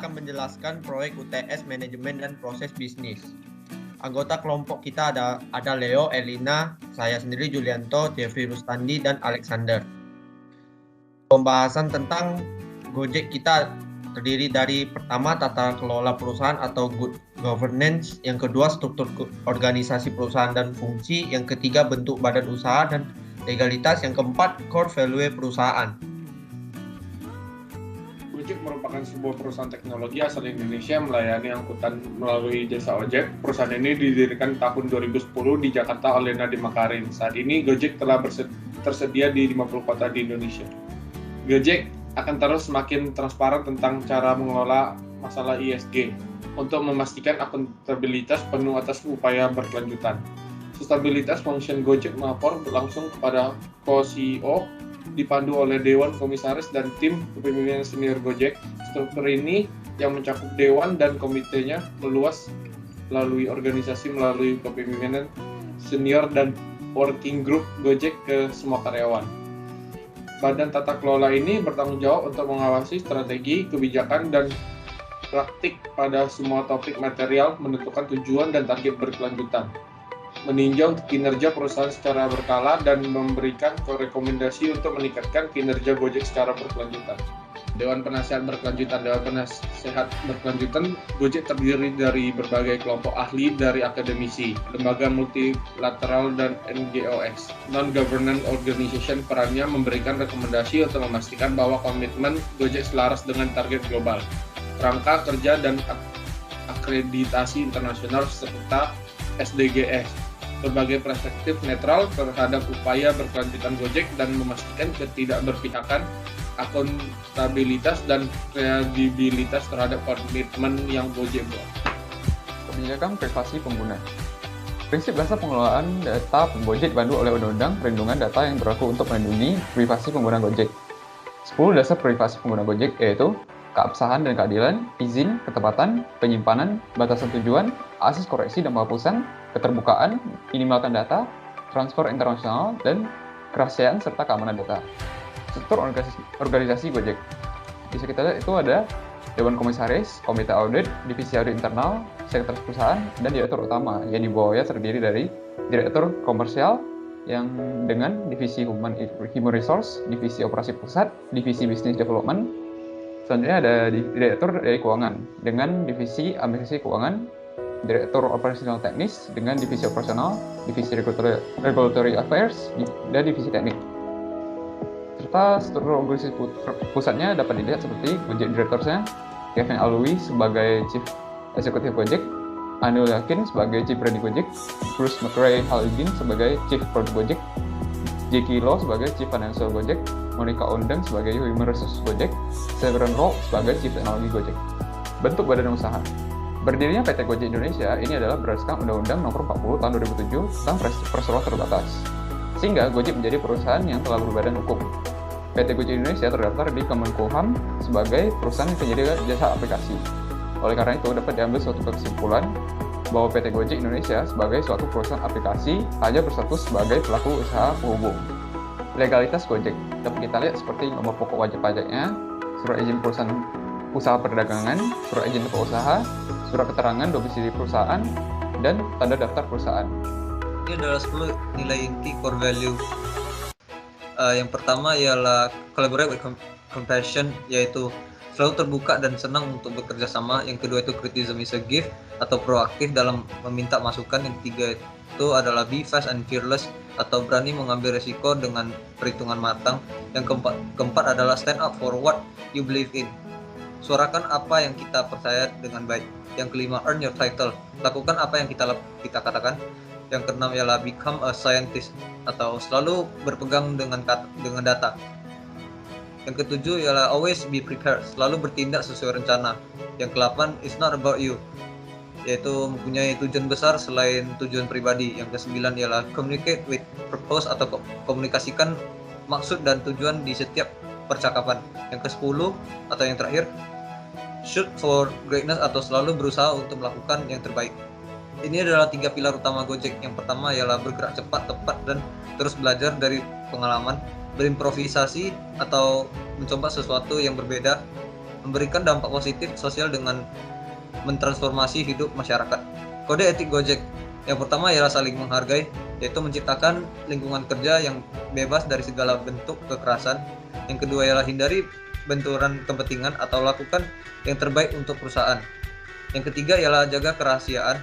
akan menjelaskan proyek UTS manajemen dan proses bisnis. Anggota kelompok kita ada Leo, Elina, saya sendiri Julianto, Jeffrey Rustandi, dan Alexander. Pembahasan tentang Gojek kita terdiri dari pertama tata kelola perusahaan atau good governance, yang kedua struktur organisasi perusahaan dan fungsi, yang ketiga bentuk badan usaha dan legalitas, yang keempat core value perusahaan. Gojek merupakan sebuah perusahaan teknologi asal Indonesia melayani angkutan melalui jasa ojek. Perusahaan ini didirikan tahun 2010 di Jakarta oleh Nadiem Makarim. Saat ini Gojek telah tersedia di 50 kota di Indonesia. Gojek akan terus semakin transparan tentang cara mengelola masalah ESG untuk memastikan akuntabilitas penuh atas upaya berkelanjutan. Stabilitas function Gojek melapor berlangsung kepada co-CEO dipandu oleh Dewan Komisaris dan tim kepemimpinan senior Gojek. Struktur ini yang mencakup Dewan dan komitenya meluas melalui organisasi melalui kepemimpinan senior dan working group Gojek ke semua karyawan. Badan tata kelola ini bertanggung jawab untuk mengawasi strategi, kebijakan, dan praktik pada semua topik material, menentukan tujuan dan target berkelanjutan, meninjau kinerja perusahaan secara berkala, dan memberikan rekomendasi untuk meningkatkan kinerja Gojek secara berkelanjutan. Dewan Penasehat Berkelanjutan. Dewan Penasehat Berkelanjutan Gojek terdiri dari berbagai kelompok ahli dari akademisi, lembaga multilateral, dan NGOs. Non-government organization perannya memberikan rekomendasi untuk memastikan bahwa komitmen Gojek selaras dengan target global, kerangka kerja, dan akreditasi internasional serta SDGs. Berbagai perspektif netral terhadap upaya berkelanjutan Gojek dan memastikan ketidakberpihakan, akuntabilitas, dan kredibilitas terhadap komitmen yang Gojek buat. Kebijakan privasi pengguna. Prinsip dasar pengelolaan data Gojek dipandu oleh Undang-Undang Perlindungan Data yang berlaku untuk melindungi privasi pengguna Gojek. 10 dasar privasi pengguna Gojek yaitu keabsahan dan keadilan, izin, ketepatan, penyimpanan, batasan tujuan, akses koreksi dan penghapusan, keterbukaan, minimalkan data, transfer internasional, dan kerahasiaan serta keamanan data. Struktur organisasi Gojek. Bisa kita lihat itu ada Dewan Komisaris, Komite Audit, Divisi Audit Internal, Sekretaris Perusahaan, dan Direktur Utama, yang di bawahnya terdiri dari Direktur Komersial yang dengan Divisi Human Resource, Divisi Operasi Pusat, Divisi Business Development. Selanjutnya ada Direktur dari Keuangan dengan Divisi Administrasi Keuangan, Direktur Operasional Teknis dengan Divisi Operasional, Divisi Regulatory Affairs, dan Divisi Teknik. Serta struktur organisasi pusatnya dapat dilihat seperti Gojek Directors-nya, Kevin Alwi sebagai Chief Executive Gojek, Anil Yakin sebagai Chief Branding Gojek, Bruce McRae Halidin sebagai Chief Product Gojek, Jackie Law sebagai Chief Financial Gojek, Monica Ondeng sebagai Human Resources Gojek, Severin Roll sebagai Chief Technology Gojek. Bentuk badan usaha. Berdirinya PT Gojek Indonesia ini adalah berdasarkan Undang-Undang Nomor 40 Tahun 2007 tentang perseroan terbatas. Sehingga Gojek menjadi perusahaan yang telah berbadan hukum. PT Gojek Indonesia terdaftar di Kemenkumham sebagai perusahaan yang penyedia jasa aplikasi. Oleh karena itu, dapat diambil suatu kesimpulan bahwa PT Gojek Indonesia sebagai suatu perusahaan aplikasi hanya berstatus sebagai pelaku usaha penghubung. Legalitas Gojek dapat kita lihat seperti nomor pokok wajib pajaknya, surat izin perusahaan usaha perdagangan, surat izin tempat usaha, surat keterangan domisili perusahaan, dan tanda daftar perusahaan. Ini adalah 10 nilai inti core value. Yang pertama ialah collaborate with compassion, yaitu selalu terbuka dan senang untuk bekerja sama. Yang kedua itu criticism is a gift, atau proaktif dalam meminta masukan. Yang ketiga itu adalah be fast and fearless, atau berani mengambil resiko dengan perhitungan matang. Yang keempat adalah stand up for what you believe in, suarakan apa yang kita percaya dengan baik. Yang kelima, earn your title, lakukan apa yang kita katakan. Yang keenam ialah become a scientist, atau selalu berpegang dengan data. Yang ketujuh ialah always be prepared, selalu bertindak sesuai rencana. Yang ke-8, it's not about you, yaitu mempunyai tujuan besar selain tujuan pribadi. Yang ke-9 ialah communicate with purpose, atau komunikasikan maksud dan tujuan di setiap percakapan. Yang ke-10 atau yang terakhir, shoot for greatness, atau selalu berusaha untuk melakukan yang terbaik. Ini adalah 3 pilar utama Gojek. Yang pertama ialah bergerak cepat, tepat, dan terus belajar dari pengalaman, berimprovisasi atau mencoba sesuatu yang berbeda, memberikan dampak positif sosial dengan mentransformasi hidup masyarakat. Kode etik Gojek. Yang pertama ialah saling menghargai, yaitu menciptakan lingkungan kerja yang bebas dari segala bentuk kekerasan. Yang kedua ialah hindari benturan kepentingan atau lakukan yang terbaik untuk perusahaan. Yang ketiga ialah jaga kerahasiaan,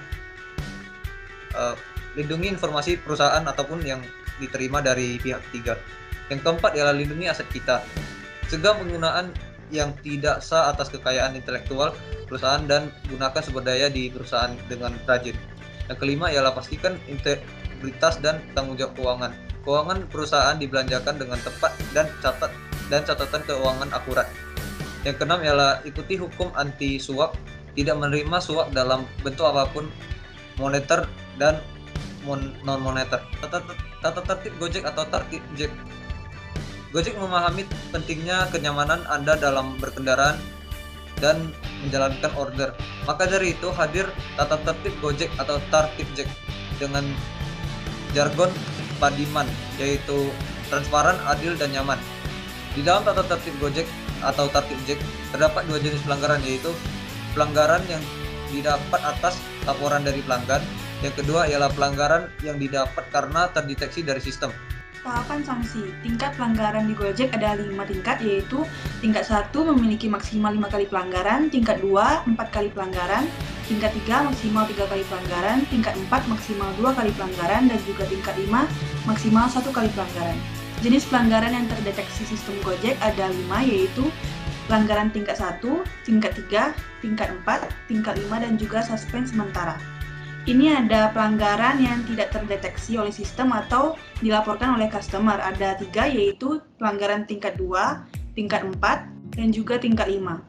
lindungi informasi perusahaan ataupun yang diterima dari pihak ketiga. Yang keempat ialah lindungi aset kita, cegah penggunaan yang tidak sah atas kekayaan intelektual perusahaan dan gunakan sumber daya di perusahaan dengan rajin. Yang kelima ialah pastikan integritas dan tanggung jawab keuangan. Keuangan perusahaan dibelanjakan dengan tepat dan catatan keuangan akurat. Yang keenam ialah ikuti hukum anti suap, tidak menerima suap dalam bentuk apapun, moneter dan non moneter. Tata tertib Gojek atau tertib Jack. Gojek memahami pentingnya kenyamanan Anda dalam berkendaraan dan menjalankan order. Maka dari itu hadir tata tertib Gojek atau tertib Jack dengan jargon Padiman, yaitu transparan, adil, dan nyaman. Di dalam tata tertib Gojek atau tertib Jack terdapat dua jenis pelanggaran, yaitu pelanggaran yang didapat atas laporan dari pelanggan. Yang kedua ialah pelanggaran yang didapat karena terdeteksi dari sistem. Tahapan sanksi. Tingkat pelanggaran di Gojek ada 5 tingkat, yaitu tingkat 1 memiliki maksimal 5 kali pelanggaran, tingkat 2 4 kali pelanggaran, tingkat 3 maksimal 3 kali pelanggaran, tingkat 4 maksimal 2 kali pelanggaran, dan juga tingkat 5 maksimal 1 kali pelanggaran. Jenis pelanggaran yang terdeteksi sistem Gojek ada 5, yaitu pelanggaran tingkat 1, tingkat 3, tingkat 4, tingkat 5, dan juga suspend sementara. Ini ada pelanggaran yang tidak terdeteksi oleh sistem atau dilaporkan oleh customer. Ada 3, yaitu pelanggaran tingkat 2, tingkat 4, dan juga tingkat 5.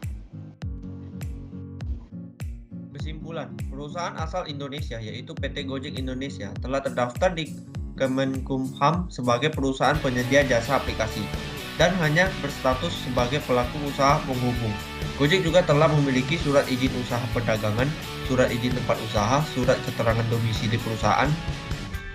Kesimpulan, perusahaan asal Indonesia yaitu PT Gojek Indonesia telah terdaftar di Kemenkumham sebagai perusahaan penyedia jasa aplikasi dan hanya berstatus sebagai pelaku usaha penghubung. Gojek juga telah memiliki surat izin usaha perdagangan, surat izin tempat usaha, surat keterangan domisili perusahaan,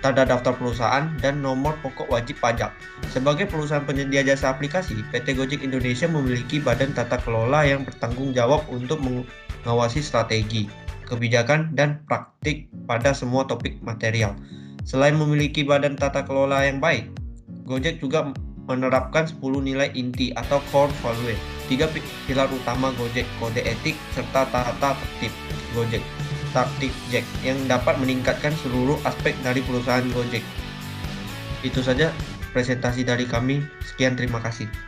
tanda daftar perusahaan, dan nomor pokok wajib pajak. Sebagai perusahaan penyedia jasa aplikasi, PT Gojek Indonesia memiliki badan tata kelola yang bertanggung jawab untuk mengawasi strategi, kebijakan, dan praktik pada semua topik material. Selain memiliki badan tata kelola yang baik, Gojek juga menerapkan 10 nilai inti atau core value, 3 pilar utama Gojek, kode etik, serta tata tertib Gojek, tertib Jack, yang dapat meningkatkan seluruh aspek dari perusahaan Gojek. Itu saja presentasi dari kami. Sekian, terima kasih.